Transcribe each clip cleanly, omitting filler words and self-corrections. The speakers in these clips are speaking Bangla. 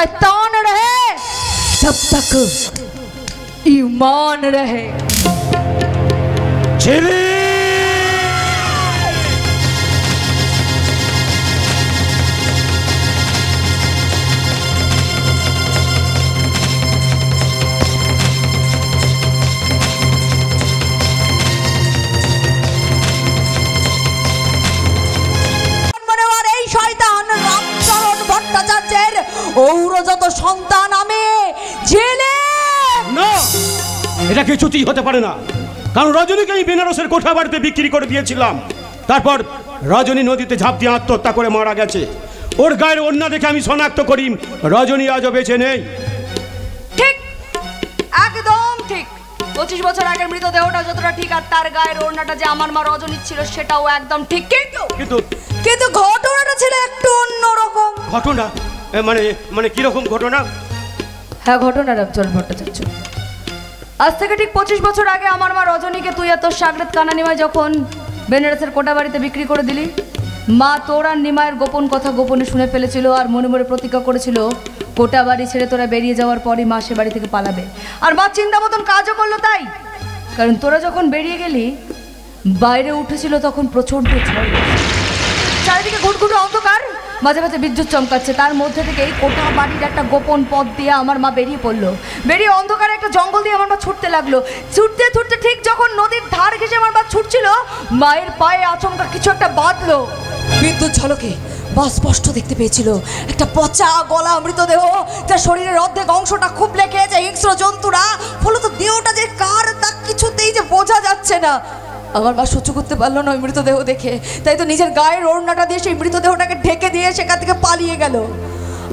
शैतान रहे जब तक ईमान रहे। ঔরজাত সন্তান আমি জেলে না, এটা কিছুতেই হতে পারে না। কারণ রজনীকে এই বেনারসের কোঠা বাড়িতে বিক্রি করে দিয়েছিলাম। তারপর রজনী নদীতে ঝাঁপ দিয়ে আত্মহত্যা করে মারা গেছে। ওর গায়ের ওড়না দেখে আমি শনাক্ত করি রজনী আজও বেঁচে নেই। ঠিক, একদম ঠিক। 25 বছর আগের মৃতদেহটা যতটা ঠিক, আর তার গায়ের ওড়নাটা যে আমার মা রজনীর ছিল সেটাও একদম ঠিক। কিন্তু ঘটনাটা ছিল একটু অন্যরকম। ঘটনা মানে কিরকম ঘটনা? হ্যাঁ, ঘটনা রামচরণ ভট্টাচার্য। আজ থেকে ঠিক 25 বছর আগে আমার মা রজনীকে তুই আর তোর সাগরেত কানা নিমাই যখন বেনারসের কোটা বাড়িতে বিক্রি করে দিলি, মা তোর আর নিমায়ের গোপন কথা গোপনে শুনে ফেলেছিল আর মনে মনে প্রতিজ্ঞা করেছিল কোটা বাড়ি ছেড়ে তোরা বেরিয়ে যাওয়ার পরই মা সে বাড়ি থেকে পালাবে। আর মা চিন্তা মতন কাজও করলো তাই। কারণ তোরা যখন বেরিয়ে গেলি বাইরে উঠেছিল তখন প্রচণ্ড ঝড়, চারিদিকে ঘুটঘুটে অন্ধকার, মাঝে মাঝে বিদ্যুৎ চমকাচ্ছে। তার মধ্যে থেকে এই কোঠা বাড়ির একটা গোপন পথ দিয়ে আমার মা বেরিয়ে পড়লো। বেরিয়ে অন্ধকারে একটা জঙ্গল দিয়ে আমার মা ছুটতে লাগলো। ছুটতে ছুটতে ঠিক যখন নদীর ধার ঘেঁষে আমার মা ছুটছিল, মায়ের পায়ে আচমকা কিছু একটা বাঁধলো। বিদ্যুৎ ঝলকে বা স্পষ্ট দেখতে পেয়েছিল একটা পচা গলা মৃতদেহ, যার শরীরের অর্ধেক অংশটা খুব লেগে আছে হিংস্র জন্তুরা। ফলত দেহটা যে কার তা কিছুতেই যে বোঝা যাচ্ছে না। আমার মা সহ্য করতে পারলো না ওই মৃতদেহ দেখে, তাই তো নিজের গায়ের ওড়নাটা দিয়ে সেই মৃতদেহটাকে ঢেকে দিয়ে সেখান থেকে পালিয়ে গেল।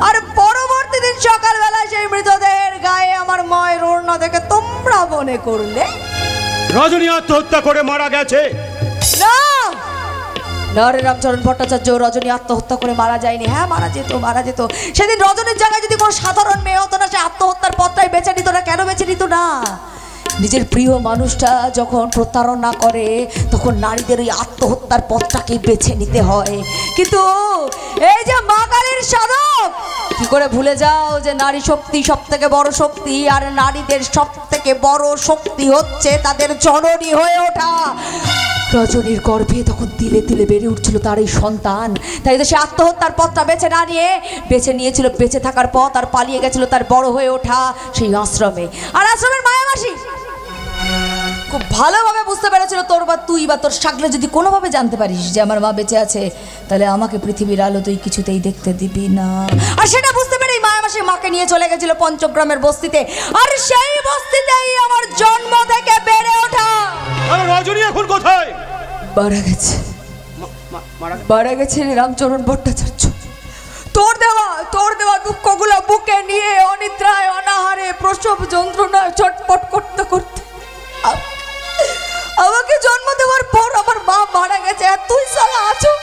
আর পরবর্তী দিন সকালবেলায় সেই মৃতদেহের গায়ে আমার মায়ের ওড়না দেখে তোমরা মনে করলে রজনী আত্মহত্যা করে মারা গেছে। না না রে রামচরণ ভট্টাচার্য, রজনী আত্মহত্যা করে মারা যায়নি। হ্যাঁ, মারা যেত। সেদিন রজনীর জায়গায় যদি কোনো সাধারণ মেয়ে হতো না, সে আত্মহত্যার পথটাই বেছে নিত না। কেন বেছে নিত না? নিজের প্রিয় মানুষটা যখন প্রতারণা করে তখন নারীদের ওই আত্মহত্যার পথটাকে বেছে নিতে হয়। কিন্তু এই যে মা কালীর সাধক, কি করে ভুলে যাও যে নারী শক্তি সব থেকে বড় শক্তি, আর নারীদের সব থেকে বড় শক্তি হচ্ছে তাদের জননী হয়ে ওঠা। রজনীর গর্ভে তখন তিলে তিলে বেড়ে উঠছিল তার এই সন্তান, তাই তো সে আত্মহত্যার পথটা বেছে নিয়েছিল বেঁচে থাকার পথ, আর পালিয়ে গেছিল তার বড় হয়ে ওঠা সেই আশ্রমে। আর আশ্রমের মায়ামাসি খুব ভালোভাবে বুঝতে পেরেছিল তুই বা তোর সাগরে যদি কোনোভাবে জানতে পারিস যে আমার মা বেঁচে আছে, তাহলে আমাকে পৃথিবীর আলো তুই কিছুতেই দেখতে দিবি না। আর সেটা বুঝতে পেরেই মায়ামাসি মাকে নিয়ে চলে গেছিল পঞ্চগ্রামের বস্তিতে, আর সেই বস্তিতেই আমার জন্ম থেকে বেড়ে ওঠা। রজনী এখন কোথায়? মারা গেছে রামচরণ ভট্টাচার্য। তোর দেওয়া দুঃখগুলো বুকে নিয়ে অনিদ্রায় অনাহারে প্রসব যন্ত্রণায় ছটপট করতে করতে আমাকে জন্ম দেওয়ার পর আমার মা মারা গেছে। আর তুই সালা আজও